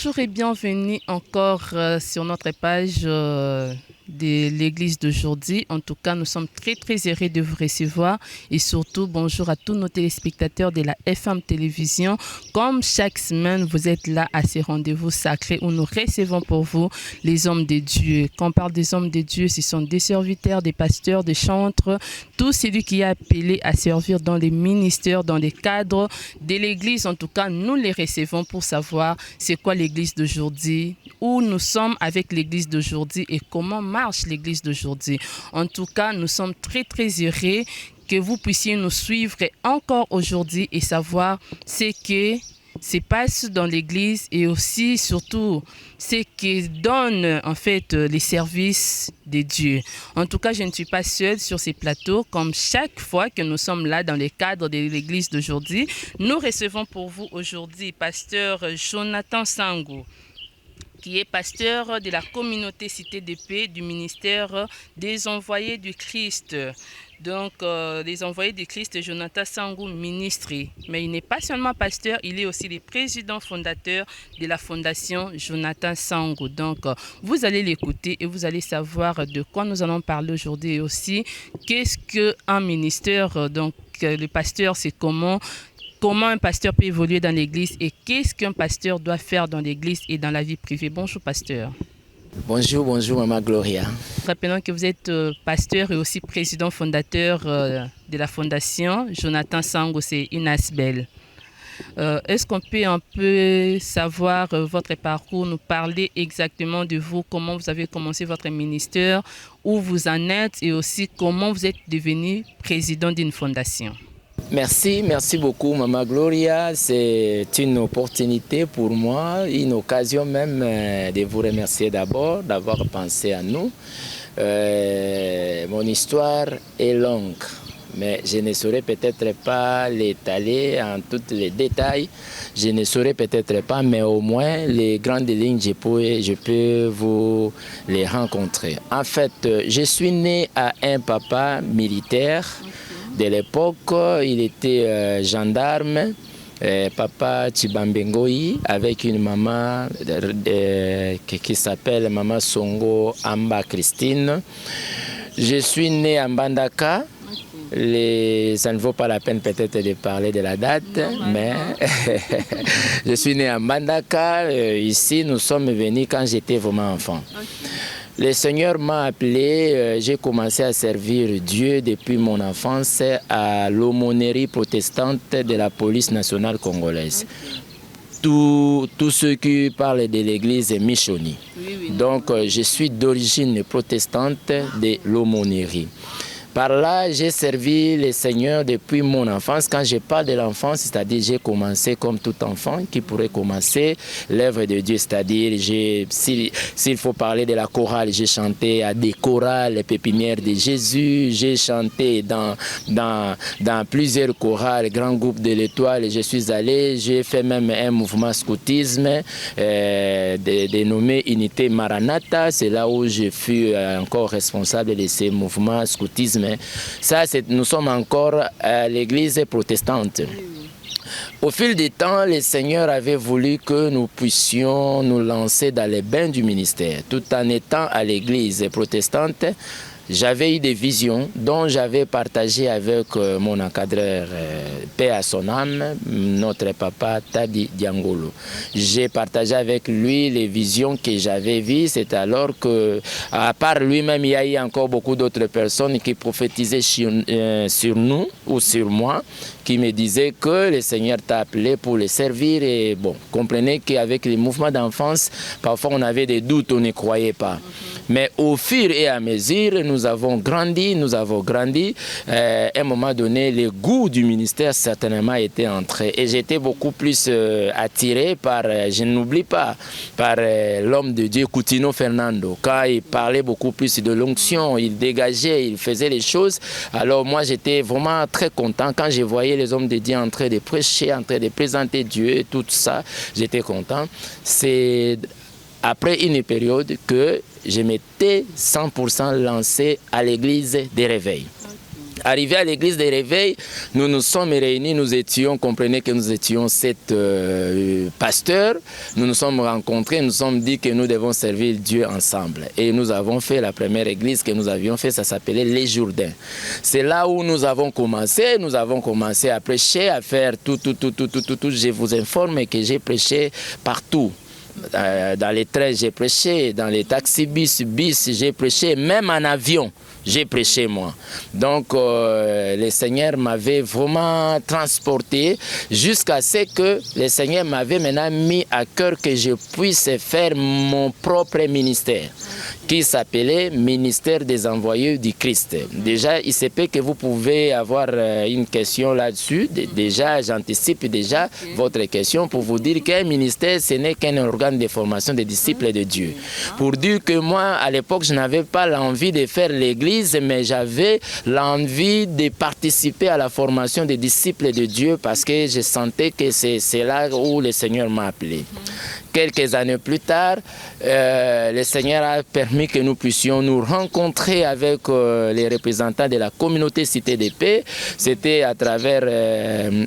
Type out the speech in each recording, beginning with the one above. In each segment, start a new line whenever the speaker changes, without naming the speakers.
Bonjour et bienvenue encore sur notre page de l'église d'aujourd'hui. En tout cas, nous sommes très heureux de vous recevoir et surtout bonjour à tous nos téléspectateurs de la FM Télévision. Comme chaque semaine, vous êtes là à ces rendez-vous sacrés où nous recevons pour vous les hommes de Dieu. Quand on parle des hommes de Dieu, ce sont des serviteurs, des pasteurs, des chantres, tout celui qui est appelé à servir dans les ministères, dans les cadres de l'église. En tout cas, nous les recevons pour savoir c'est quoi l'église d'aujourd'hui, où nous sommes avec l'église d'aujourd'hui et comment marche l'église d'aujourd'hui. En tout cas, nous sommes très heureux que vous puissiez nous suivre encore aujourd'hui et savoir ce qui se passe dans l'église et aussi surtout ce qui donne en fait les services de Dieu. En tout cas, je ne suis pas seule sur ces plateaux. Comme chaque fois que nous sommes là dans le cadre de l'église d'aujourd'hui, nous recevons pour vous aujourd'hui pasteur Jonathan Sangou, qui est pasteur de la communauté Cité de Paix du ministère des Envoyés du Christ. Donc, les Envoyés du Christ, Jonathan Sangou, ministre. Mais il n'est pas seulement pasteur, il est aussi le président fondateur de la fondation Jonathan Sangou. Donc, vous allez l'écouter et vous allez savoir de quoi nous allons parler aujourd'hui et aussi qu'est-ce qu'un ministère. Donc, le pasteur, c'est comment un pasteur peut évoluer dans l'église et qu'est-ce qu'un pasteur doit faire dans l'église et dans la vie privée. Bonjour pasteur.
Bonjour Maman Gloria.
Rappelons que vous êtes pasteur et aussi président fondateur de la fondation Jonathan Sangou, c'est INASBEL. Est-ce qu'on peut un peu savoir votre parcours, nous parler exactement de vous, comment vous avez commencé votre ministère, où vous en êtes et aussi comment vous êtes devenu président d'une fondation?
Merci beaucoup Maman Gloria. C'est une opportunité pour moi, une occasion même de vous remercier d'abord d'avoir pensé à nous. Mon histoire est longue, mais je ne saurais peut-être pas l'étaler en tous les détails. Je ne saurais peut-être pas, mais au moins les grandes lignes, je peux vous les rencontrer. En fait, je suis né à un papa militaire. De l'époque, il était gendarme, papa Chibambengoyi, avec une maman qui s'appelle Maman Songo Amba Christine. Je suis né à Mbandaka. Ça ne vaut pas la peine peut-être de parler de la date, mais je suis né à Mbandaka. Ici, nous sommes venus quand j'étais vraiment enfant. Le Seigneur m'a appelé, j'ai commencé à servir Dieu depuis mon enfance à l'aumônerie protestante de la police nationale congolaise. Tous ceux qui parlent de l'église Michoni. Donc je suis d'origine protestante de l'aumônerie. Par là, j'ai servi le Seigneur depuis mon enfance. Quand je parle de l'enfance, c'est-à-dire j'ai commencé comme tout enfant qui pourrait commencer l'œuvre de Dieu. C'est-à-dire, s'il faut parler de la chorale, j'ai chanté à des chorales pépinières de Jésus. J'ai chanté dans plusieurs chorales, grand groupe de l'Étoile. Je suis allé, j'ai fait même un mouvement scoutisme dénommé Unité Maranatha. C'est là où je fus encore responsable de ces mouvements scoutisme. Ça, nous sommes encore à l'église protestante. Au fil du temps, le Seigneur avait voulu que nous puissions nous lancer dans les bains du ministère. Tout en étant à l'église protestante, j'avais eu des visions dont j'avais partagé avec mon encadreur, paix à son âme, notre papa Tadi Diangolo. J'ai partagé avec lui les visions que j'avais vues. C'est alors que, à part lui-même, il y a eu encore beaucoup d'autres personnes qui prophétisaient sur nous ou sur moi, qui me disaient que le Seigneur t'a appelé pour le servir. Et bon, comprenez qu'avec les mouvements d'enfance, parfois on avait des doutes, on ne croyait pas. Mais au fur et à mesure, nous avons grandi. À un moment donné, le goût du ministère certainement était entré. Et j'étais beaucoup plus attiré par, je n'oublie pas, par l'homme de Dieu, Coutinho Fernando. Quand il parlait beaucoup plus de l'onction, il dégageait, il faisait les choses. Alors moi, j'étais vraiment très content. Quand je voyais les hommes de Dieu en train de prêcher, en train de présenter Dieu et tout ça, j'étais content. C'est après une période que je m'étais 100% lancé à l'église des réveils. Arrivé à l'église des réveils, nous nous sommes réunis, comprenez que nous étions 7 pasteurs. Nous nous sommes rencontrés, nous nous sommes dit que nous devons servir Dieu ensemble. Et nous avons fait la première église que nous avions fait, ça s'appelait Les Jourdains. C'est là où nous avons commencé à prêcher, à faire tout. Je vous informe que j'ai prêché partout. Dans les trains, j'ai prêché, dans les taxis-bus, j'ai prêché, même en avion, j'ai prêché moi. Donc, le Seigneur m'avait vraiment transporté jusqu'à ce que le Seigneur m'avait maintenant mis à cœur que je puisse faire mon propre ministère, qui s'appelait Ministère des Envoyés du Christ. Déjà, il se peut que vous pouvez avoir une question là-dessus. Déjà, j'anticipe déjà votre question pour vous dire qu'un ministère, ce n'est qu'un organe de formation des disciples de Dieu. Pour dire que moi, à l'époque, je n'avais pas l'envie de faire l'église, mais j'avais l'envie de participer à la formation des disciples de Dieu parce que je sentais que c'est là où le Seigneur m'a appelé. Quelques années plus tard, le Seigneur a permis que nous puissions nous rencontrer avec les représentants de la communauté Cité de Paix. C'était à travers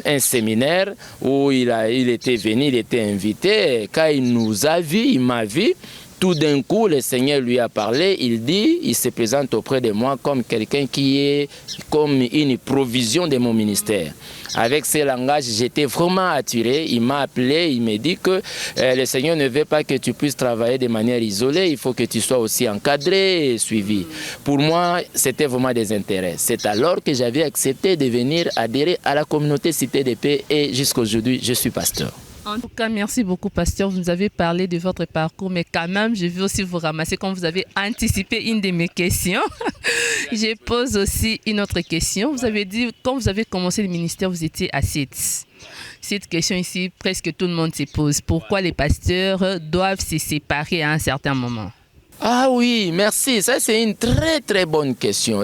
un séminaire où il était venu, il était invité. Et quand il nous a vus, il m'a vu. Tout d'un coup, le Seigneur lui a parlé, il se présente auprès de moi comme quelqu'un qui est comme une provision de mon ministère. Avec ce langage, j'étais vraiment attiré. Il m'a appelé, il m'a dit que le Seigneur ne veut pas que tu puisses travailler de manière isolée, il faut que tu sois aussi encadré et suivi. Pour moi, c'était vraiment des intérêts. C'est alors que j'avais accepté de venir adhérer à la communauté Cité de Paix et jusqu'à aujourd'hui, je suis pasteur.
En tout cas, merci beaucoup, pasteur. Vous nous avez parlé de votre parcours, mais quand même, je veux aussi vous ramasser comme vous avez anticipé une de mes questions. Je pose aussi une autre question. Vous avez dit, quand vous avez commencé le ministère, vous étiez à 7. Cette question ici, presque tout le monde se pose. Pourquoi les pasteurs doivent se séparer à un certain moment?
Ah oui, merci. Ça, c'est une très très bonne question.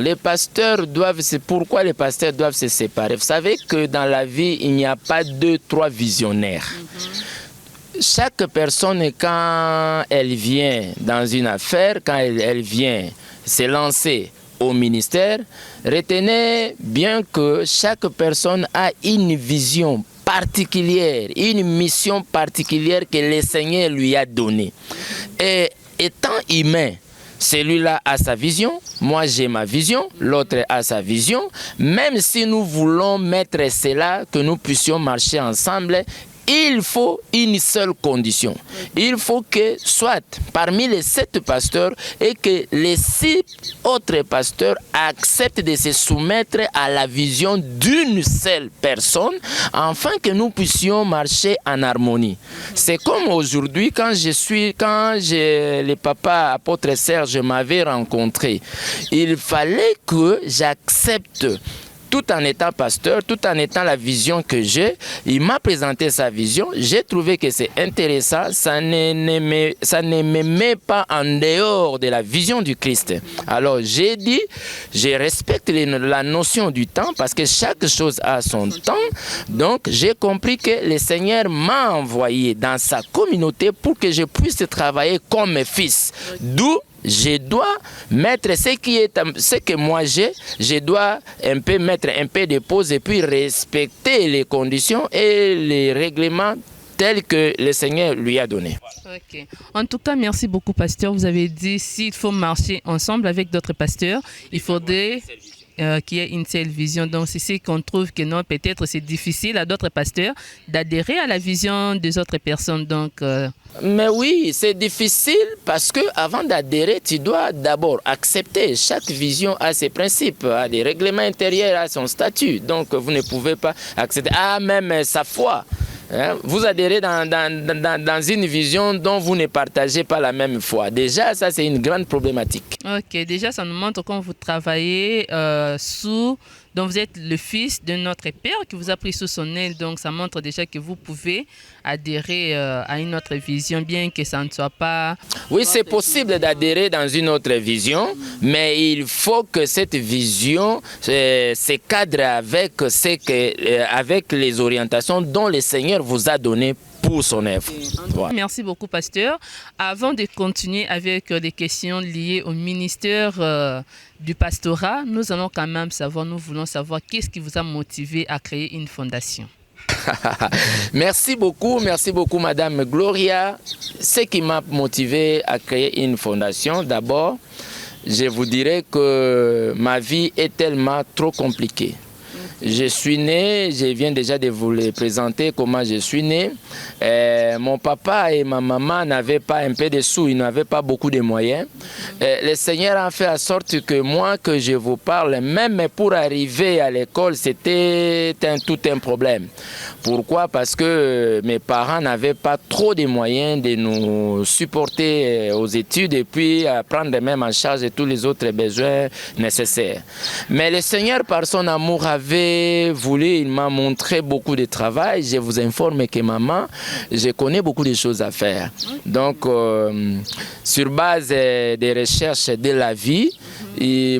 Pourquoi les pasteurs doivent se séparer? Vous savez que dans la vie, il n'y a pas 2, 3 visionnaires. Chaque personne, quand elle vient dans une affaire, quand elle vient se lancer au ministère, retenez bien que chaque personne a une vision particulière, une mission particulière que le Seigneur lui a donnée. Et étant humain, celui-là a sa vision, moi j'ai ma vision, l'autre a sa vision. Même si nous voulons mettre cela, que nous puissions marcher ensemble, il faut une seule condition. Il faut que soit parmi les 7 pasteurs et que les 6 autres pasteurs acceptent de se soumettre à la vision d'une seule personne afin que nous puissions marcher en harmonie. C'est comme aujourd'hui quand le papa apôtre Serge m'avait rencontré. Il fallait que j'accepte, tout en étant pasteur, tout en étant la vision que j'ai. Il m'a présenté sa vision, j'ai trouvé que c'est intéressant, ça ne me met pas en dehors de la vision du Christ. Alors j'ai dit, je respecte la notion du temps parce que chaque chose a son temps, donc j'ai compris que le Seigneur m'a envoyé dans sa communauté pour que je puisse travailler comme fils. D'où je dois mettre ce que moi j'ai, je dois mettre un peu de pause et puis respecter les conditions et les règlements tels que le Seigneur lui a donné.
Ok. En tout cas, merci beaucoup, pasteur. Vous avez dit s'il faut marcher ensemble avec d'autres pasteurs, il faudrait qu'il y ait une seule vision. Donc, c'est ce qu'on trouve que non, peut-être c'est difficile à d'autres pasteurs d'adhérer à la vision des autres personnes. Donc,
mais oui, c'est difficile parce que avant d'adhérer, tu dois d'abord accepter. Chaque vision a ses principes, a des règlements intérieurs, a son statut. Donc, vous ne pouvez pas accepter. Ah, même sa foi. Vous adhérez dans une vision dont vous ne partagez pas la même foi. Déjà, ça, c'est une grande problématique.
Ok, déjà, ça nous montre quand vous travaillez donc vous êtes le fils de notre Père qui vous a pris sous son aile. Donc, ça montre déjà que vous pouvez adhérer à une autre vision, bien que ça ne soit pas...
Oui, c'est possible d'adhérer dans une autre vision, mais il faut que cette vision se cadre avec les orientations dont le Seigneur vous a données pour pour son œuvre.
Ouais. Merci beaucoup, pasteur. Avant de continuer avec les questions liées au ministère du pastorat, nous allons quand même savoir, nous voulons savoir qu'est-ce qui vous a motivé à créer une fondation.
Merci beaucoup, Madame Gloria. Ce qui m'a motivé à créer une fondation, d'abord, je vous dirais que ma vie est tellement trop compliquée. Je suis né, je viens déjà de vous les présenter comment je suis né. Mon papa et ma maman n'avaient pas un peu de sous, ils n'avaient pas beaucoup de moyens. Le Seigneur a fait en sorte que moi, que je vous parle, même pour arriver à l'école, c'était tout un problème. Pourquoi? Parce que mes parents n'avaient pas trop de moyens de nous supporter aux études et puis à prendre même en charge tous les autres besoins nécessaires. Mais le Seigneur, par son amour, avait voulu, il m'a montré beaucoup de travail. Je vous informe que maman, je connais beaucoup de choses à faire. Donc, sur base des recherches de la vie,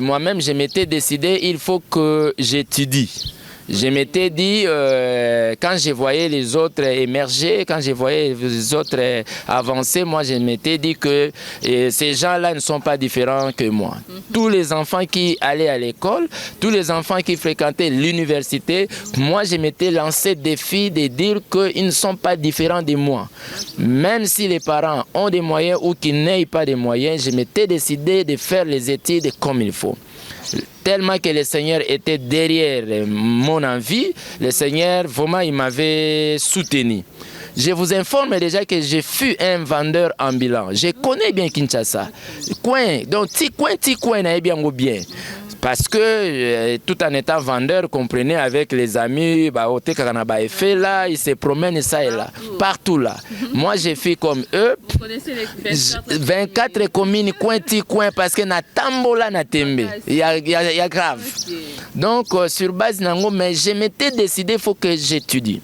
moi-même, je m'étais décidé, il faut que j'étudie. Je m'étais dit, quand je voyais les autres émerger, quand je voyais les autres avancer, moi je m'étais dit que ces gens-là ne sont pas différents que moi. Tous les enfants qui allaient à l'école, tous les enfants qui fréquentaient l'université, moi je m'étais lancé le défi de dire qu'ils ne sont pas différents de moi. Même si les parents ont des moyens ou qu'ils n'aient pas de moyens, je m'étais décidé de faire les études comme il faut. Tellement que le Seigneur était derrière mon envie, le Seigneur, vraiment, il m'avait soutenu. Je vous informe déjà que je fus un vendeur ambulant. Je connais bien Kinshasa. Donc, petit coin, bien ou bien. Parce que tout en étant vendeur, comprenez, avec les amis, là, ils se promènent ça et là, partout là. Moi, j'ai fait comme eux.
Vous connaissez les
24 communes, coin, parce que na tambola na tembe. Il y a grave. Okay. Donc, sur base nango, mais je m'étais décidé, il faut que j'étudie.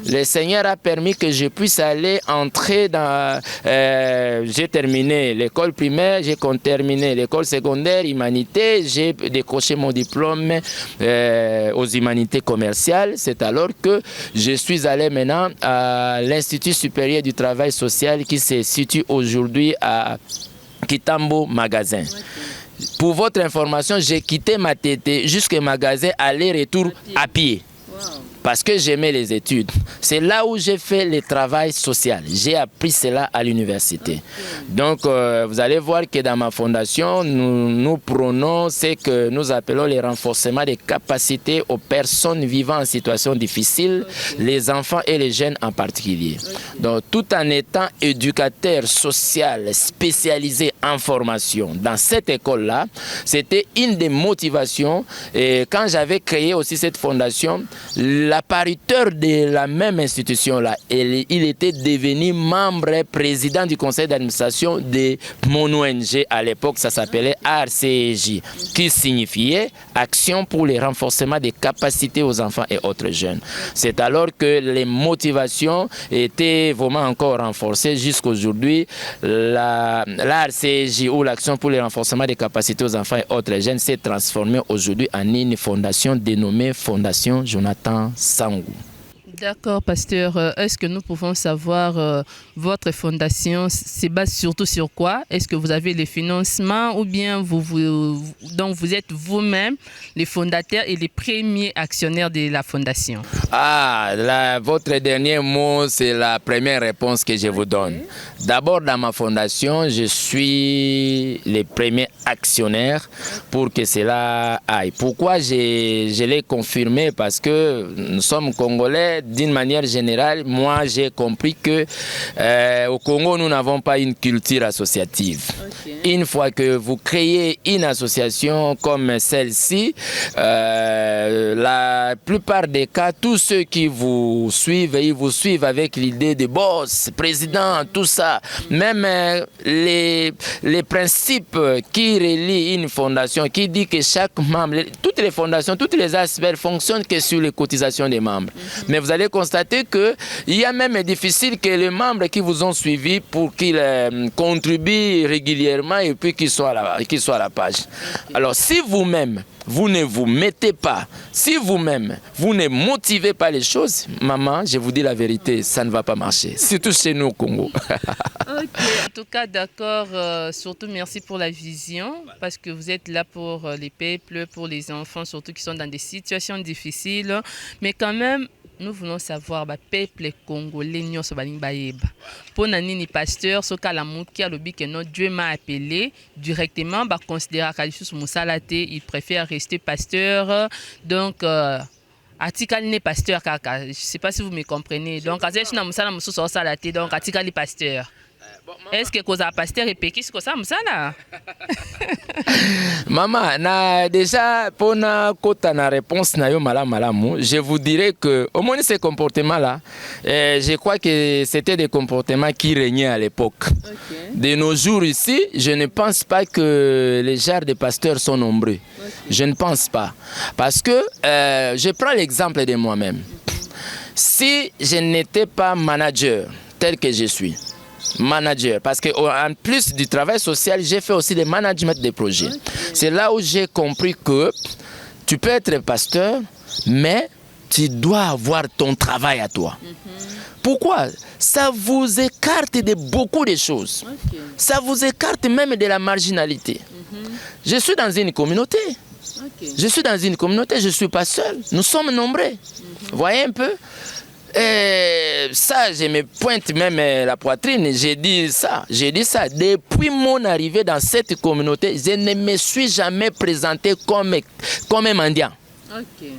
Le Seigneur a permis que je puisse aller entrer dans... j'ai terminé l'école primaire, j'ai terminé l'école secondaire, humanité, j'ai décroché mon diplôme aux humanités commerciales. C'est alors que je suis allé maintenant à l'Institut supérieur du travail social qui se situe aujourd'hui à Kitambo Magasin. Pour votre information, j'ai quitté ma tête jusqu'au magasin, aller-retour à pied. Parce que j'aimais les études. C'est là où j'ai fait le travail social. J'ai appris cela à l'université. Donc, vous allez voir que dans ma fondation, nous prenons ce que nous appelons le renforcement des capacités aux personnes vivant en situation difficile, les enfants et les jeunes en particulier. Donc, tout en étant éducateur social spécialisé en formation dans cette école-là, c'était une des motivations. Et quand j'avais créé aussi cette fondation, l'appariteur de la même institution-là, il était devenu membre président du conseil d'administration de mon ONG. À l'époque, ça s'appelait ARCJ, qui signifiait Action pour le renforcement des capacités aux enfants et autres jeunes. C'est alors que les motivations étaient vraiment encore renforcées jusqu'aujourd'hui. L'ARCJ, ou l'Action pour le renforcement des capacités aux enfants et autres jeunes, s'est transformée aujourd'hui en une fondation dénommée Fondation Jonathan Sangou.
D'accord, pasteur. Est-ce que nous pouvons savoir votre fondation se base surtout sur quoi? Est-ce que vous avez les financements ou bien donc vous êtes vous-même les fondateurs et les premiers actionnaires de la fondation?
Votre dernier mot, c'est la première réponse que je vous donne. D'abord, dans ma fondation, je suis le premier actionnaire pour que cela aille. Pourquoi je l'ai confirmé? Parce que nous sommes Congolais. D'une manière générale, moi j'ai compris que au Congo, nous n'avons pas une culture associative. Okay. Une fois que vous créez une association comme celle-ci, la plupart des cas, tous ceux qui vous suivent, ils vous suivent avec l'idée de boss, président, tout ça. Même les principes qui relient une fondation, qui dit que chaque membre, toutes les fondations, tous les aspects fonctionnent que sur les cotisations des membres. Mais vous allez constater qu'il y a même difficile que les membres qui vous ont suivi pour qu'ils contribuent régulièrement et puis qu'ils soient à la page. Alors si vous-même, vous ne vous mettez pas, si vous-même, vous ne motivez pas les choses, maman, je vous dis la vérité, ça ne va pas marcher, surtout chez nous au Congo.
En tout cas, d'accord, surtout merci pour la vision, parce que vous êtes là pour les peuples, pour les enfants, surtout qui sont dans des situations difficiles, mais quand même, nous voulons savoir, peuple congolais, pour nani pasteur, ce cas la qui a le but que notre Dieu m'a appelé directement, considérer que Moussalate, il préfère rester pasteur, donc Atikali n'est pasteur kaka. Je ne sais pas si vous me comprenez. Donc, donc Atikali pasteur. Est-ce que cause pasteur et pékis que ça musala?
Maman, na déjà pour na kota na réponse na yo malamu, je vous dirais que au moins ces comportements là, je crois que c'était des comportements qui régnaient à l'époque. Okay. De nos jours ici, je ne pense pas que les genres de pasteurs sont nombreux. Okay. Je ne pense pas, parce que je prends l'exemple de moi-même. Si je n'étais pas manager tel que je suis, manager, parce qu'en plus du travail social, j'ai fait aussi le management des projets. Okay. C'est là où j'ai compris que tu peux être pasteur, mais tu dois avoir ton travail à toi. Pourquoi? Ça vous écarte de beaucoup de choses. Okay. Ça vous écarte même de la marginalité. Je suis dans une communauté. Okay. Je suis dans une communauté, je ne suis pas seul. Nous sommes nombreux. Voyez un peu? Et ça, je me pointe même la poitrine, j'ai dit ça. Depuis mon arrivée dans cette communauté, je ne me suis jamais présenté comme un mendiant. Okay.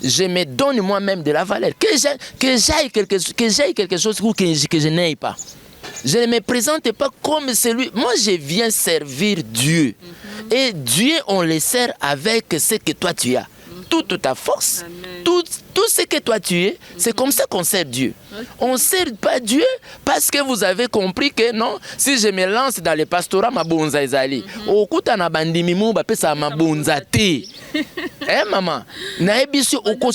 Je me donne moi-même de la valeur. Que j'aille quelque chose ou que je n'aille pas. Je ne me présente pas comme celui... Moi, je viens servir Dieu. Et Dieu, on le sert avec ce que toi tu as. Toute ta force, tout ce que toi tu es, c'est comme ça qu'on sert Dieu. Okay. On ne sert pas Dieu parce que vous avez compris que non, si je me lance dans le pastorat, ma bonza ezali. Okuta na bandimi mu ba pesa ma bonza te. Eh maman, na ebisu oko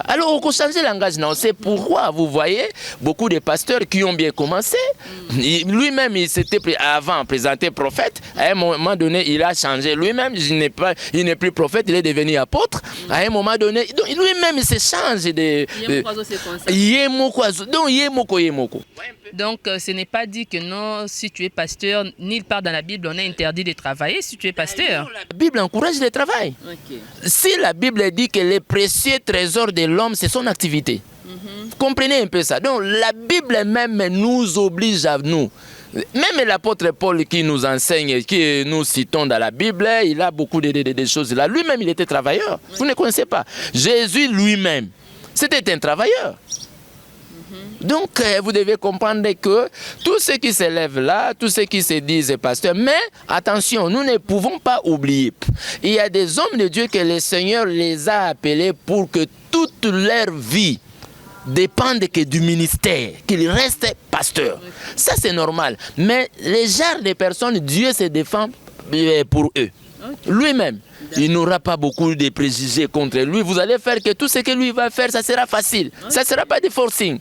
alors oko changer langage non, c'est pourquoi vous voyez beaucoup de pasteurs qui ont bien commencé. Lui-même il s'était avant présenté prophète, à un moment donné, il a changé lui-même, il n'est plus prophète, il est devenu apôtre. À un moment donné, lui-même il se change de
donc ce n'est pas dit que non, si tu es pasteur, nulle part dans la Bible on est interdit de travailler si tu es pasteur.
La Bible encourage le travail. Okay. Si la Bible dit que les précieux trésors de l'homme c'est son activité. Comprenez un peu ça. Donc la Bible même nous oblige à nous. Même l'apôtre Paul qui nous enseigne, qui nous citons dans la Bible, il a beaucoup de choses là. Lui-même, il était travailleur. Vous ne connaissez pas. Jésus lui-même, c'était un travailleur. Donc, vous devez comprendre que tous ceux qui s'élèvent là, tous ceux qui se disent pasteurs, mais attention, nous ne pouvons pas oublier. Il y a des hommes de Dieu que le Seigneur les a appelés pour que toute leur vie dépendent que du ministère, qu'ils restent pasteurs. Ça, c'est normal. Mais les genres de personnes, Dieu se défend pour eux. Lui-même, il n'aura pas beaucoup de préjugés contre lui. Vous allez faire que tout ce que lui va faire, ça sera facile. Ça ne sera pas de forcing.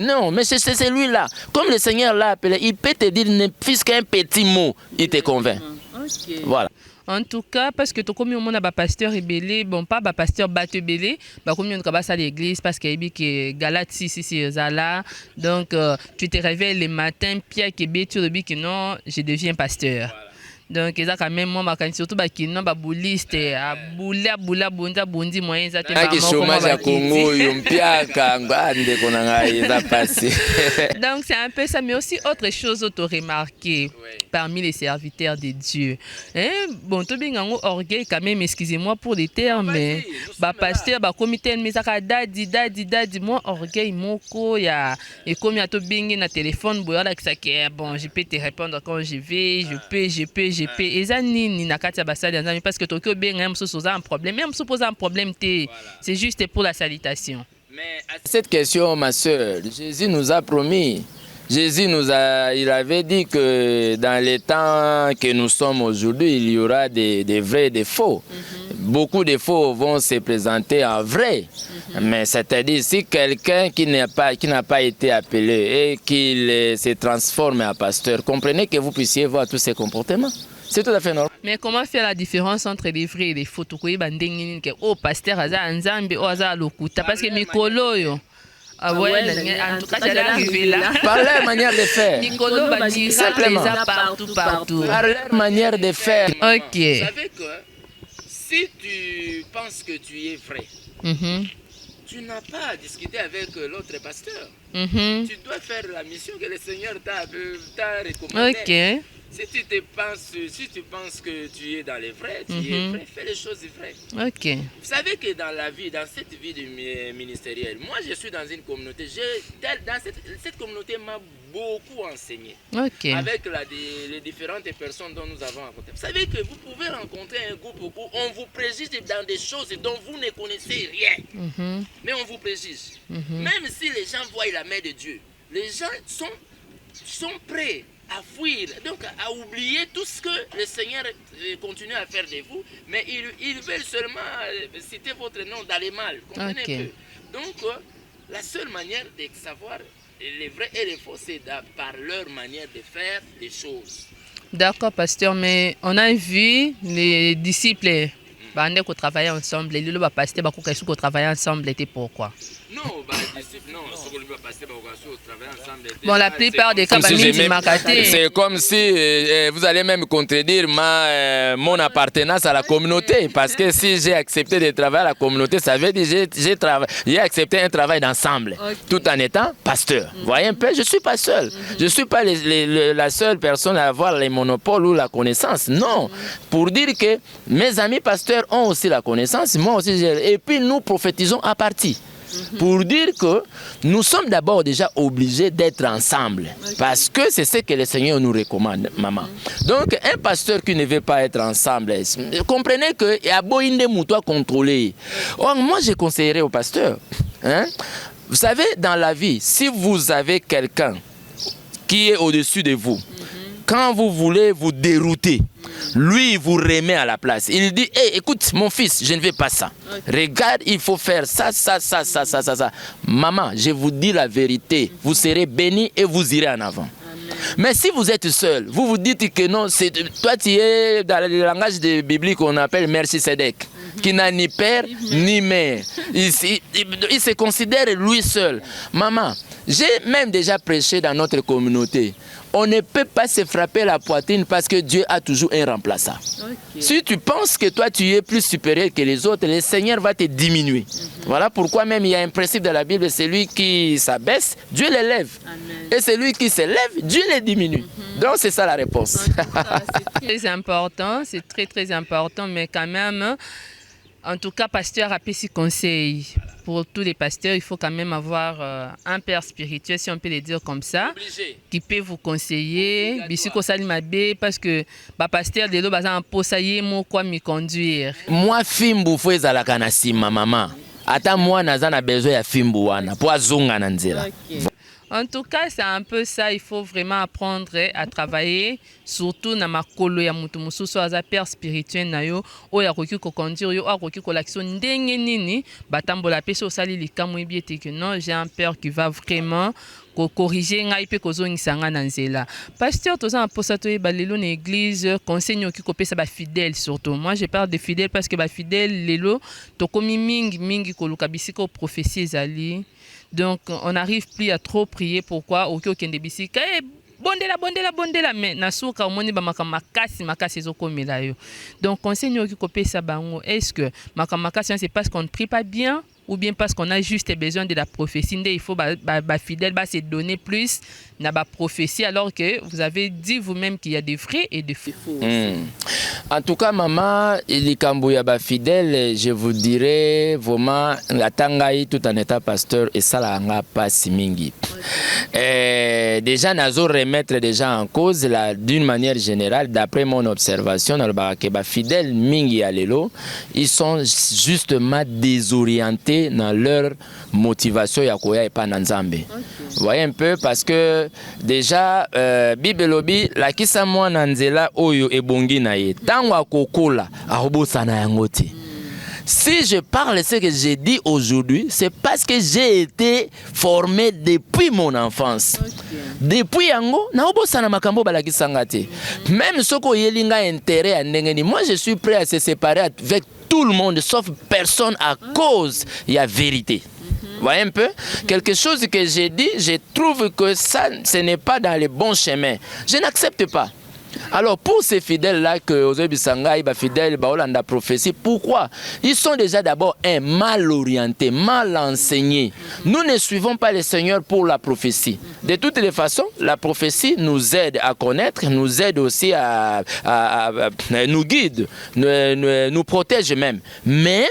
Non, mais c'est celui-là. Comme le Seigneur l'a appelé, il peut te dire, ne fût qu'un petit mot, il te convainc. Voilà.
En tout cas, parce que tu comme on a pasteur ébélé, bon pas pasteur battu ébélé, comme on a à l'église parce qu'il y a Galate 6 là, donc tu te réveilles le matin, Pierre Kébé, tu dis que non, je deviens pasteur. Voilà. Donc ça quand même moi surtout qui non bouliste à boula bondi moyen ça te
chômage à Congo
donc c'est un peu ça, mais aussi autre chose auto remarqué parmi les serviteurs de Dieu. Bon tout bien en orgueil quand même, excusez-moi pour les termes, mais pasteur comité mais ça dadi moi orgueil moko ya et comme ya to bingi na téléphone boyala que ça que bon je peux te répondre quand je vais, je peux et ça ni nakatia basali nzambe parce que tokyo benga msoso un problème même se poser un problème c'est juste pour la salutation.
Mais à cette question ma sœur, Jésus nous a promis, il avait dit que dans les temps que nous sommes aujourd'hui, il y aura des vrais et des faux. beaucoup de faux vont se présenter en vrai. Mais c'est-à-dire, si quelqu'un qui n'a pas été appelé et qu'il se transforme en pasteur, comprenez que vous puissiez voir tous ces comportements. C'est tout à fait normal.
Mais comment faire la différence entre les vrais et les faux? Oh, pasteur, parce que Mikolo, yo. Ah ouais, en tout cas, j'allais arriver là.
Par leur manière de faire.
Mikolo, simplement. Partout.
Par leur manière de faire.
Ok.
Vous savez que si tu penses que tu es vrai, tu n'as pas à discuter avec l'autre pasteur. Tu dois faire la mission que le Seigneur t'a recommandée.
Ok.
Si tu penses que tu es dans les vrais, tu es vrai, fais les choses vraies.
Ok.
Vous savez que dans la vie, dans cette vie ministérielle, moi je suis dans une communauté, cette communauté m'a beaucoup enseigné.
Ok.
Avec les différentes personnes dont nous avons rencontré. Vous savez que vous pouvez rencontrer un groupe où on vous préjuge dans des choses dont vous ne connaissez rien. Mais on vous préjuge. Même si les gens voient la main de Dieu, les gens sont prêts à fuir, donc à oublier tout ce que le Seigneur continue à faire de vous, mais ils veulent seulement citer votre nom dans les mal. Comprenez un peu. Donc, la seule manière de savoir les vrais et les faux, c'est par leur manière de faire les choses.
D'accord, pasteur, mais on a vu les disciples qui travaillaient ensemble, les pasteurs qui travaillaient ensemble, c'était pourquoi?
Non, disciples, non, ce qu'on va passer travailler ensemble.
Bon, la plupart des cas,
c'est comme si vous allez même contredire mon appartenance à la communauté. Parce que si j'ai accepté de travailler à la communauté, ça veut dire que j'ai accepté un travail d'ensemble, tout en étant pasteur. Vous voyez un peu, je ne suis pas seul. Je ne suis pas la seule personne à avoir les monopoles ou la connaissance. Non, pour dire que mes amis pasteurs ont aussi la connaissance, moi aussi j'ai. Et puis nous prophétisons à partie. Pour dire que nous sommes d'abord déjà obligés d'être ensemble. Parce que c'est ce que le Seigneur nous recommande, maman. Donc, un pasteur qui ne veut pas être ensemble, comprenez qu'il y a beau une moutoir contrôlée. Or, moi, je conseillerais au pasteur. Vous savez, dans la vie, si vous avez quelqu'un qui est au-dessus de vous, quand vous voulez vous dérouter, lui, il vous remet à la place. Il dit, hey, écoute, mon fils, je ne veux pas ça. Regarde, il faut faire ça. Maman, je vous dis la vérité. Vous serez bénis et vous irez en avant. Mais si vous êtes seul, vous vous dites que non, toi tu es dans le langage biblique qu'on appelle Melchisedec, qui n'a ni père ni mère. Il se considère lui seul. Maman, j'ai même déjà prêché dans notre communauté. On ne peut pas se frapper la poitrine parce que Dieu a toujours un remplaçant. Si tu penses que toi tu es plus supérieur que les autres, le Seigneur va te diminuer. Voilà pourquoi même il y a un principe de la Bible, celui qui s'abaisse, Dieu l'élève. Et celui qui s'élève, Dieu le diminue. Donc c'est ça la réponse.
C'est très important, c'est très important, mais quand même, en tout cas, pasteur a petit conseil. Pour tous les pasteurs, il faut quand même avoir un père spirituel, si on peut le dire comme ça, qui peut vous conseiller. Parce que le pasteur de l'eau, quoi me conduire.
Moi, fimbu faut ezalaka na sima maman. Ata moi naza na besoin ya fimbu wana po azonga na nzela.
En tout cas, c'est un peu ça. Il faut vraiment apprendre à travailler, surtout dans ma colo ya mutu mususu aza père spirituel na yo, oya koki ko conduire yo, oya koki ko l'action ndenge nini, batambola peso sali likamwe biete que non, j'ai un père qui va vraiment corriger ngai pe kozongisa nga na nzela. Pasteur toza na posa to yeba lelo na église conseil oki kopesa ba fidèles surtout. Moi je parle de fidèles parce que ba fidèles lelo to komi mingi koluka bisiko prophétie ezali. Donc, on n'arrive plus à trop prier. Pourquoi? Au kende bisika, bondela, mais nasuka omoni ba makasi ezokomela yo. Donc, conseil oki kopesa bango, est-ce que makasi c'est parce qu'on ne prie pas bien ou bien parce qu'on a juste besoin de la prophétie? Il faut fidèle se donner plus dans la prophétie alors que vous avez dit vous-même qu'il y a des vrais et des faux.
En tout cas, maman, il ba fidèle, je vous dirais vraiment la tangaï tout en état pasteur et ça la nga pas si mingi. Déjà nazo remettre déjà en cause d'une manière générale d'après mon observation dans le que ba fidèle mingi alelo, ils sont justement désorientés dans leur motivation ya koya et pas nanzambe. Vous voyez un peu parce que déjà Bible lobi la kisa mwa nanzela oyo ebongi na ye tango akokola ahobosana yango te. Si je parle ce que j'ai dit aujourd'hui, c'est parce que j'ai été formé depuis mon enfance. Depuis yango, na obosana makambo balakisanga te. Même soko yelinga intérêt à ndengeni, moi je suis prêt à se séparer avec tout le monde, sauf personne à cause il y a vérité. Vous voyez un peu? Quelque chose que j'ai dit, je trouve que ça, ce n'est pas dans le bon chemin. Je n'accepte pas. Alors pour ces fidèles-là, que Ozobi Sangai, fidèles, la prophétie, pourquoi? Ils sont déjà d'abord mal orientés, mal enseignés. Nous ne suivons pas le Seigneur pour la prophétie. De toutes les façons, la prophétie nous aide à connaître, nous aide aussi à nous guide, nous protège même. Mais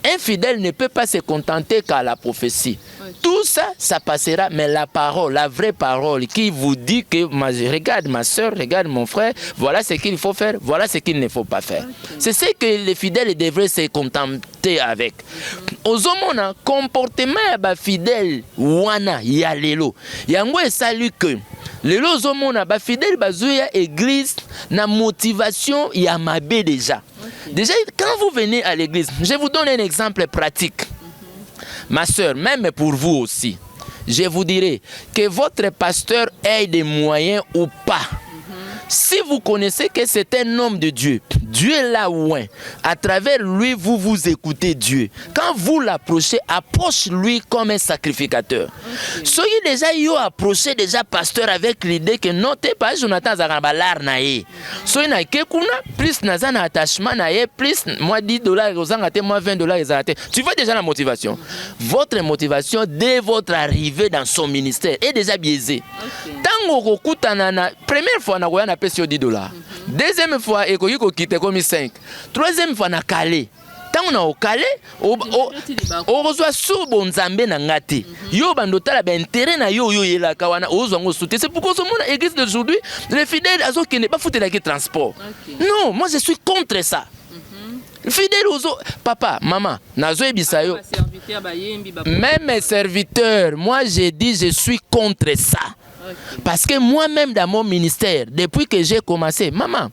un fidèle ne peut pas se contenter qu'à la prophétie. Tout ça, ça passera, mais la parole, la vraie parole qui vous dit que regarde ma soeur, regarde mon frère, voilà ce qu'il faut faire, voilà ce qu'il ne faut pas faire. C'est ce que les fidèles devraient se contenter avec. Aux hommes, comportement des fidèles, wana, ya lelo. Yango salut que. Lelo ozomona ba fidèle bazuya église na motivation ya mabe déjà. Déjà quand vous venez à l'église, je vous donne un exemple pratique. Ma soeur, même pour vous aussi, je vous dirai que votre pasteur ait des moyens ou pas. Si vous connaissez que c'est un homme de Dieu, Dieu est là loin. À travers lui, vous écoutez Dieu. Quand vous l'approchez, approche-lui comme un sacrificateur. Soyez déjà approché déjà pasteur avec l'idée que non, t'es pas Jonathan Zagabalar nae. Soyez na kekuna, plus naza na attachement nae, plus moi $10, moi $20. Tu vois déjà la motivation. Votre motivation dès votre arrivée dans son ministère est déjà biaisée. Tango kokutanana, première fois na goya na pesi $10. Deuxième fois, il faut quitter comme 5. Troisième fois, na calé. Tant on a au calé, on reçoit sous bon zambé na ngati. Yo bandota la intérêt na yo la kawana ozongo soute. C'est pourquoi ce monde église d'aujourd'hui, les fidèles azo qui n'est pas foutu la transport. Non, moi je suis contre ça. Fidèle aux autres, papa, maman, nazo ebisayo. Même mes serviteurs, moi j'ai dit je suis contre ça. Parce que moi-même dans mon ministère, depuis que j'ai commencé, maman,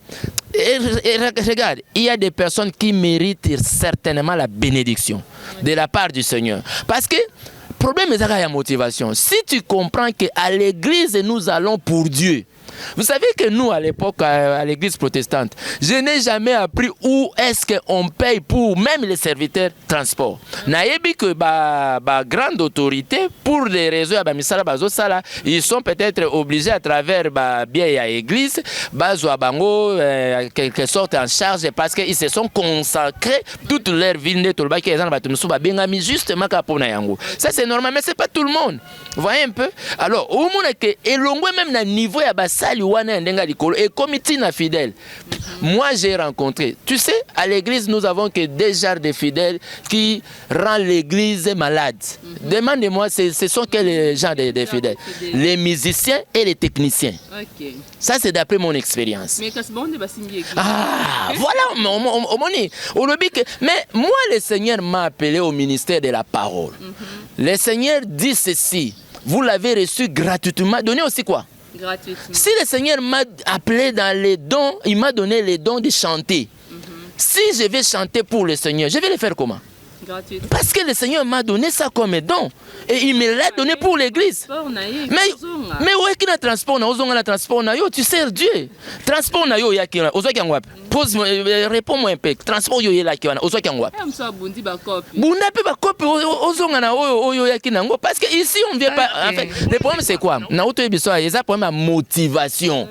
regarde, il y a des personnes qui méritent certainement la bénédiction de la part du Seigneur. Parce que le problème est la motivation. Si tu comprends qu'à l'église, nous allons pour Dieu. Vous savez que nous, à l'époque, à l'église protestante, je n'ai jamais appris où est-ce qu'on paye pour même les serviteurs transport. Naïbi que grande autorité, pour les réseaux, ils sont peut-être obligés à travers bien l'église, quelque sorte en charge parce qu'ils se sont consacrés toute leur vie. Justement, ça c'est normal, mais ce n'est pas tout le monde. Vous voyez un peu? Alors, au moins que même dans le niveau, et comité na fidèle. Moi j'ai rencontré, tu sais, à l'église nous avons que des genres de fidèles qui rendent l'église malade. Demandez-moi, ce sont quels genres de fidèles? Les musiciens et les techniciens. Ça c'est d'après mon expérience. Ah, voilà, mais moi le Seigneur m'a appelé au ministère de la parole. Le Seigneur dit ceci, vous l'avez reçu gratuitement, donné aussi quoi? Gratuitement. Si le Seigneur m'a appelé dans les dons, il m'a donné les dons de chanter. Si je vais chanter pour le Seigneur, je vais le faire comment? Gratuitement. Parce que le Seigneur m'a donné ça comme don. Et il me l'a donné pour l'église. Mais où est-ce qu'il y a transport? Tu sers Dieu. Transport, réponds-moi un peu. Transport, parce que ici, on ne vient pas. En fait, le problème, c'est quoi? Il y a un problème de motivation.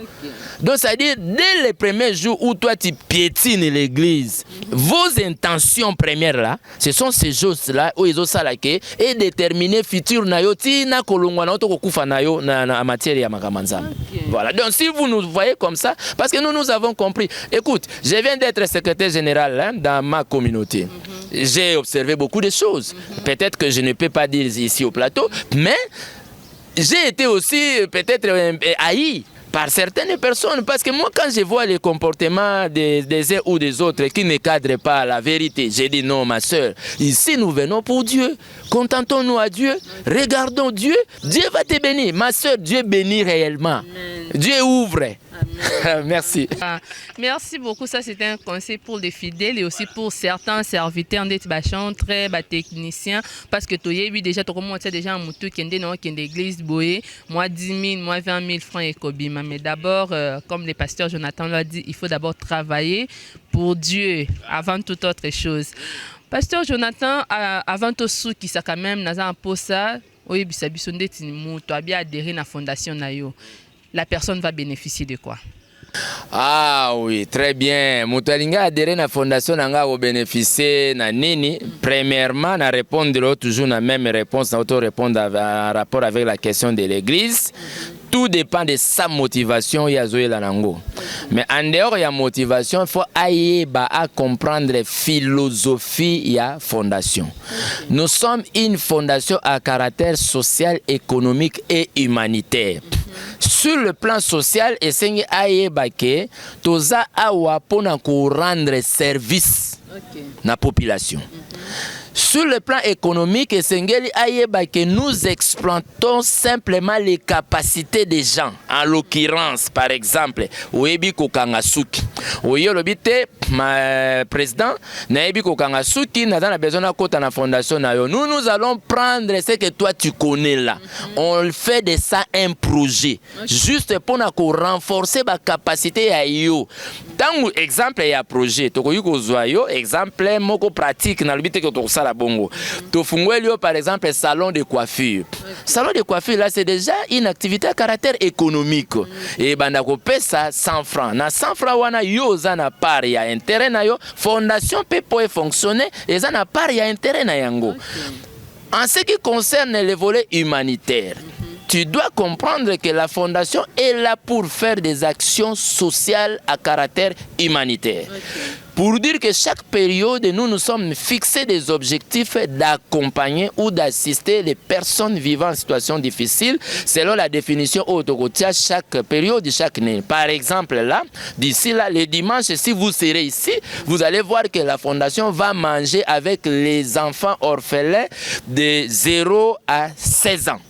Donc, c'est-à-dire, dès les premiers jours où toi, tu piétines l'église, vos intentions premières là, ce sont ces choses-là où ils ont ça là et déterminer futur nayo tina kolongwa na to kokufa nayo na matière ya makamanza. Voilà. Donc si vous nous voyez comme ça, parce que nous avons compris. Écoute, je viens d'être secrétaire général dans ma communauté. J'ai observé beaucoup de choses. Peut-être que je ne peux pas dire ici au plateau, mais j'ai été aussi peut-être haï par certaines personnes, parce que moi quand je vois les comportements des uns ou des autres qui ne cadrent pas la vérité, j'ai dit non ma soeur, ici nous venons pour Dieu, contentons-nous à Dieu, regardons Dieu, Dieu va te bénir, ma soeur, Dieu bénit réellement. Amen. Dieu ouvre. Merci.
Merci beaucoup. Ça, c'était un conseil pour les fidèles et aussi pour certains serviteurs très techniciens. Parce que tu as déjà, tu as déjà un moutou qui est l'église boé, moi 10 000, moi 20 000 francs et kobima. Mais d'abord, comme le pasteur Jonathan l'a dit, il faut d'abord travailler pour Dieu avant toute autre chose. Pasteur Jonathan, avant tout ce qui ça quand même, dans un posa, oui, bisabisonde tinimu, tu as bien adhéré à la fondation Nayo. La personne va bénéficier de quoi?
Ah oui, très bien. Moutalinga adhéré à la fondation Nanga va bénéficier na nini. Premièrement, na répondre toujours la même réponse, na auto répondre en rapport avec la question de l'église. Tout dépend de sa motivation yazoé la nango. Mais en dehors de la motivation, il faut aller à comprendre la philosophie de la fondation. Nous sommes une fondation à caractère social, économique et humanitaire. Sur le plan social, essayez aye bake toza awa pona ko rendre service na population. Sur le plan économique, que nous exploitons simplement les capacités des gens. En l'occurrence, par exemple, Oebi Kokangasuki. Oyolobite, ma président, Naebi Kokangasuki, n'a pas besoin de côté la fondation. Nous allons prendre ce que toi tu connais là. On fait de ça un projet. Juste pour renforcer ma capacité à yo. Tant exemple, il y a un projet. Exemple, moko pratique dans le but que tu la bongo. Tu fais par exemple salon de coiffure. Salon de coiffure là c'est déjà une activité à caractère économique. Et bandako paie ça 100 francs. Na 100 francs wana yo zana part ya intérêt na yo. Fondation peut fonctionner et zana part ya intérêt na yango. En ce qui concerne le volet humanitaire, tu dois comprendre que la fondation est là pour faire des actions sociales à caractère humanitaire. Pour dire que chaque période, nous sommes fixés des objectifs d'accompagner ou d'assister les personnes vivant en situation difficile selon la définition autoroutière chaque période, chaque année. Par exemple, là, d'ici là, le dimanche, si vous serez ici, vous allez voir que la fondation va manger avec les enfants orphelins de 0 à 16 ans.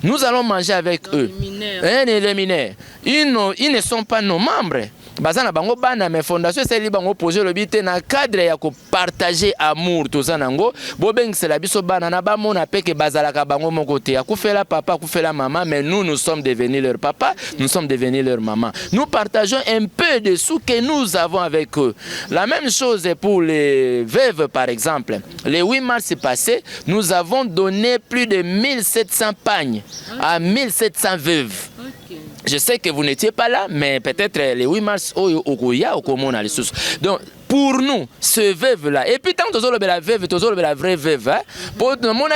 Nous allons manger avec eux. Les mineurs. Ils ne sont pas nos membres. Bazana bango bana mais fondation c'est libango projet le bité na cadre ya ko partager amour to zanango bobeng c'est la biso bana na ba mona peke bazala ka bango mon côté ya kufela papa kufela maman mais nous sommes devenus leur papa, nous sommes devenus leur maman. Nous partageons un peu de sous que nous avons avec eux. La même chose est pour les veuves par exemple. Le 8 mars passé, nous avons donné plus de 1700 pagnes à 1700 veuves. Je sais que vous n'étiez pas là, mais peut-être les 8 mars, donc, pour nous, ce veuve-là, et puis tant que tu as la veuve, tu as la vraie veuve, pour mon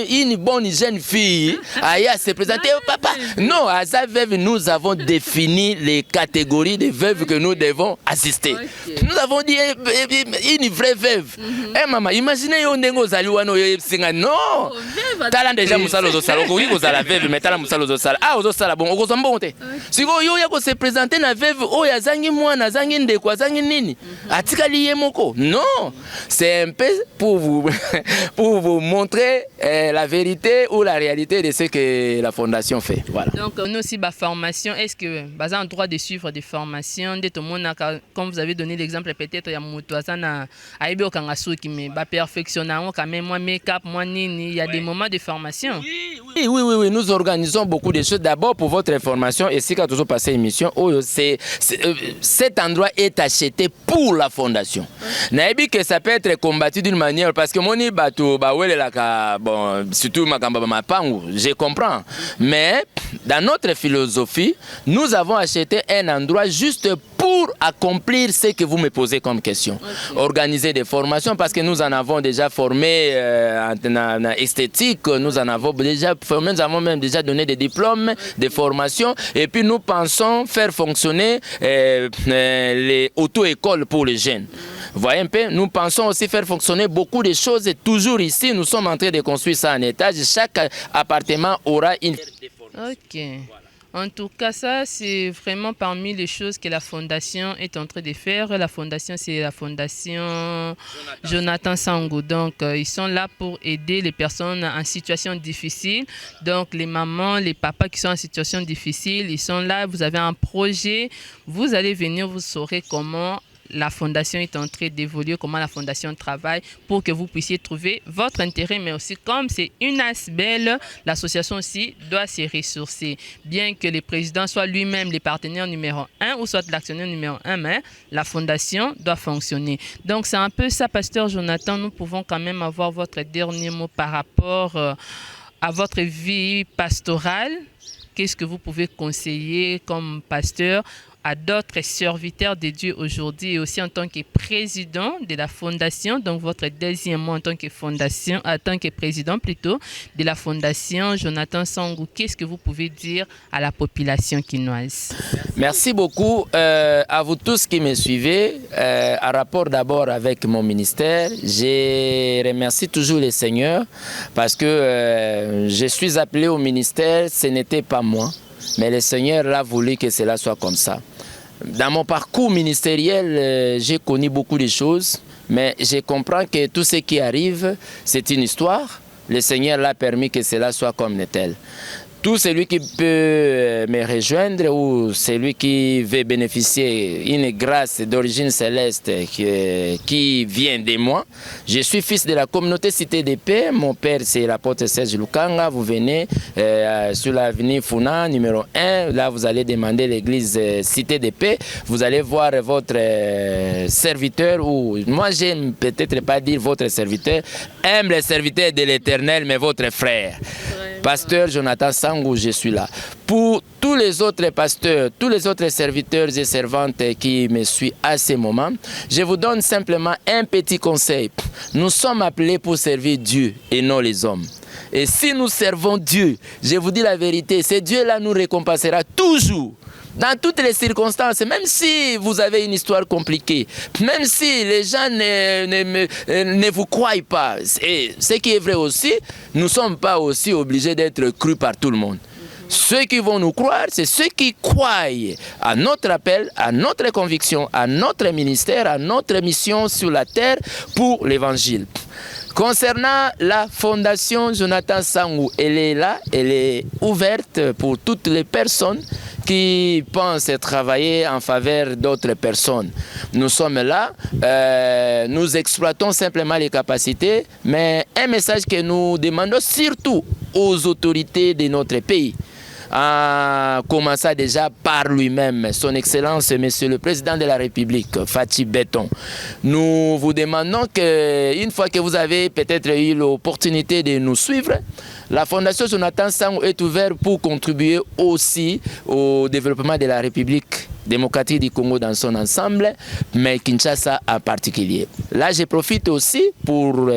une bonne jeune fille, Aya se présenter au papa. Non, à sa veuve, nous avons défini les catégories de veuves que nous devons assister. Nous avons dit une vraie veuve. Eh maman, imaginez un dengo zaliwano singa non. Talent déjà musalo zo sala, ko ko zala veuve, mais talent musalo zo sala. Ah, zo sala bon, ko zo mbonte. Siko yo ya ko se présenter na veuve oyo azangi mwana azangi ndeko azangi nini atikali ye moko. Non, c'est un peu pour vous montrer la vérité ou la réalité de ce que la fondation fait. Voilà.
Donc nous aussi la formation, est-ce que vous avez un droit de suivre des formations de tout le monde, comme vous avez donné l'exemple peut-être il y a mutuazana aibe okangasuki mais ba perfectionnant quand même moi make-up moi nini, il y a des moments de formation.
Oui, nous organisons beaucoup de choses. D'abord pour votre information, et si quand toujours passé émission, cet endroit est acheté pour la fondation. Naïbi que ça peut être combattu d'une manière parce que moni bato bawele la bon surtout makamba mapangu, je comprends. Mais dans notre philosophie, nous avons acheté un endroit juste pour accomplir ce que vous me posez comme question. Organiser des formations parce que nous en avons déjà formé en esthétique, nous en avons déjà formé, nous avons même déjà donné des diplômes, des formations et puis nous pensons faire fonctionner les auto-écoles pour les jeunes. Vous voyez un peu, nous pensons aussi faire fonctionner beaucoup de choses et toujours ici, nous sommes en train de construire ça en étage. Chaque appartement aura une...
Ok. En tout cas, ça, c'est vraiment parmi les choses que la Fondation est en train de faire. La Fondation, c'est la Fondation Jonathan Sangou. Donc, ils sont là pour aider les personnes en situation difficile. Donc, les mamans, les papas qui sont en situation difficile, ils sont là. Vous avez un projet, vous allez venir, vous saurez comment la Fondation est en train d'évoluer, comment la Fondation travaille pour que vous puissiez trouver votre intérêt, mais aussi comme c'est une ASBEL, l'association aussi doit se ressourcer. Bien que le président soit lui-même le partenaire numéro 1 ou soit l'actionnaire numéro 1, mais la Fondation doit fonctionner. Donc c'est un peu ça, Pasteur Jonathan, nous pouvons quand même avoir votre dernier mot par rapport à votre vie pastorale. Qu'est-ce que vous pouvez conseiller comme pasteur à d'autres serviteurs de Dieu aujourd'hui et aussi en tant que président de la Fondation, donc votre deuxième mot en tant que fondation, en tant que président plutôt de la Fondation Jonathan Sangou, qu'est-ce que vous pouvez dire à la population quinoise?
Merci beaucoup à vous tous qui me suivez. En rapport d'abord avec mon ministère, je remercie toujours le Seigneur parce que je suis appelé au ministère, ce n'était pas moi. Mais le Seigneur l'a voulu que cela soit comme ça. Dans mon parcours ministériel, j'ai connu beaucoup de choses, mais je comprends que tout ce qui arrive, c'est une histoire. Le Seigneur l'a permis que cela soit comme tel. Tout celui qui peut me rejoindre ou celui qui veut bénéficier d'une grâce d'origine céleste qui vient de moi. Je suis fils de la communauté Cité de Paix. Mon père, c'est l'apôtre Serge Lukanga. Vous venez sur l'avenue Funa, numéro 1. Là, vous allez demander l'église Cité de Paix. Vous allez voir votre serviteur, ou moi, j'aime peut-être pas dire votre serviteur, aime les serviteurs de l'Éternel, mais votre frère. Pasteur Jonathan Sangou, je suis là. Pour tous les autres pasteurs, tous les autres serviteurs et servantes qui me suivent à ce moment, je vous donne simplement un petit conseil. Nous sommes appelés pour servir Dieu et non les hommes. Et si nous servons Dieu, je vous dis la vérité, ce Dieu-là nous récompensera toujours. Dans toutes les circonstances, même si vous avez une histoire compliquée, même si les gens ne vous croient pas, et ce qui est vrai aussi, nous ne sommes pas aussi obligés d'être crus par tout le monde. Ceux qui vont nous croire, c'est ceux qui croient à notre appel, à notre conviction, à notre ministère, à notre mission sur la terre pour l'évangile. Concernant la Fondation Jonathan Sangou, elle est là, elle est ouverte pour toutes les personnes qui pensent travailler en faveur d'autres personnes. Nous sommes là, nous exploitons simplement les capacités, mais un message que nous demandons surtout aux autorités de notre pays, en commençant déjà par lui-même, son Excellence, Monsieur le Président de la République, Fatou Béton. Nous vous demandons qu'une fois que vous avez peut-être eu l'opportunité de nous suivre, la Fondation Jonathan Sangou est ouverte pour contribuer aussi au développement de la République démocratique du Congo dans son ensemble, mais Kinshasa en particulier. Là, je profite aussi pour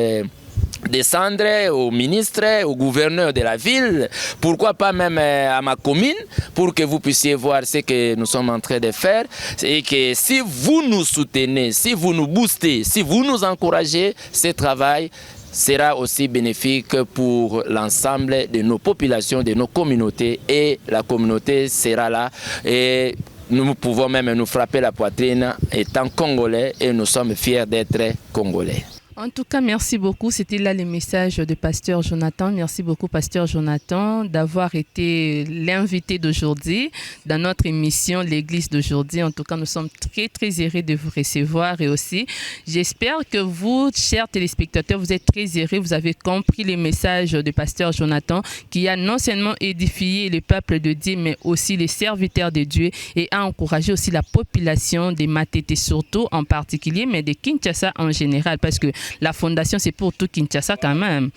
descendre au ministre, au gouverneur de la ville, pourquoi pas même à ma commune, pour que vous puissiez voir ce que nous sommes en train de faire, et que si vous nous soutenez, si vous nous boostez, si vous nous encouragez, ce travail sera aussi bénéfique pour l'ensemble de nos populations, de nos communautés, et la communauté sera là, et nous pouvons même nous frapper la poitrine étant Congolais, et nous sommes fiers d'être Congolais.
En tout cas, merci beaucoup. C'était là le message de Pasteur Jonathan. Merci beaucoup, Pasteur Jonathan, d'avoir été l'invité d'aujourd'hui dans notre émission L'Église d'aujourd'hui. En tout cas, nous sommes très, très heureux de vous recevoir. Et aussi, j'espère que vous, chers téléspectateurs, vous êtes très heureux. Vous avez compris les messages de Pasteur Jonathan qui a non seulement édifié le peuple de Dieu, mais aussi les serviteurs de Dieu et a encouragé aussi la population des Matete, surtout en particulier, mais de Kinshasa en général, parce que la fondation, c'est pour tout Kinshasa quand même.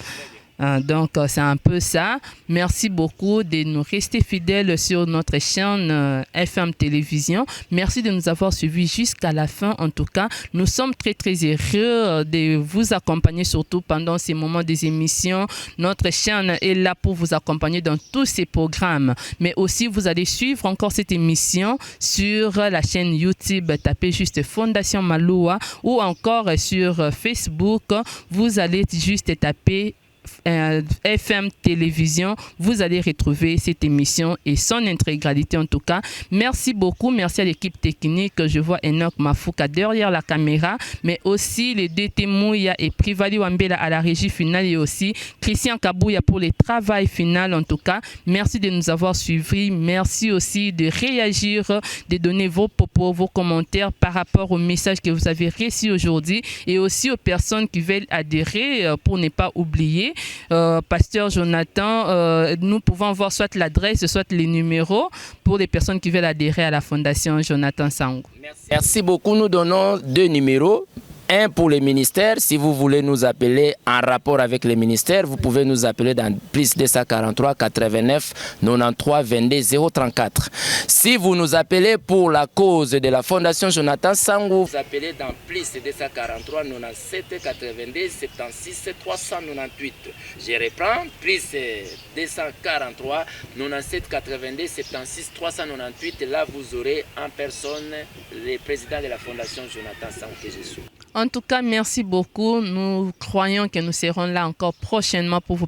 Donc, c'est un peu ça. Merci beaucoup de nous rester fidèles sur notre chaîne FM Télévision. Merci de nous avoir suivis jusqu'à la fin. En tout cas, nous sommes très, très heureux de vous accompagner, surtout pendant ces moments des émissions. Notre chaîne est là pour vous accompagner dans tous ces programmes. Mais aussi, vous allez suivre encore cette émission sur la chaîne YouTube. Tapez juste Fondation Maloua ou encore sur Facebook. Vous allez juste taper FM Télévision, vous allez retrouver cette émission et son intégralité en tout cas. Merci beaucoup, merci à l'équipe technique. Je vois Enoch Mafouka derrière la caméra, mais aussi les deux Temouya et Privali Wambela à la régie finale et aussi Christian Kabouya pour le travail final en tout cas. Merci de nous avoir suivis, merci aussi de réagir, de donner vos propos, vos commentaires par rapport au message que vous avez reçu aujourd'hui et aussi aux personnes qui veulent adhérer pour ne pas oublier. Pasteur Jonathan, nous pouvons voir soit l'adresse, soit les numéros pour les personnes qui veulent adhérer à la Fondation Jonathan Sangou.
Merci beaucoup. Nous donnons deux numéros. Un pour les ministères, si vous voulez nous appeler en rapport avec les ministères, vous pouvez nous appeler dans plus 243 89 93 22 034. Si vous nous appelez pour la cause de la Fondation Jonathan Sangou, vous appelez dans plus 243 97 82 76 398. Je reprends, plus 243 97 82 76 398. Là, vous aurez en personne le président de la Fondation Jonathan Sangou que je suis.
En tout cas, merci beaucoup. Nous croyons que nous serons là encore prochainement pour vous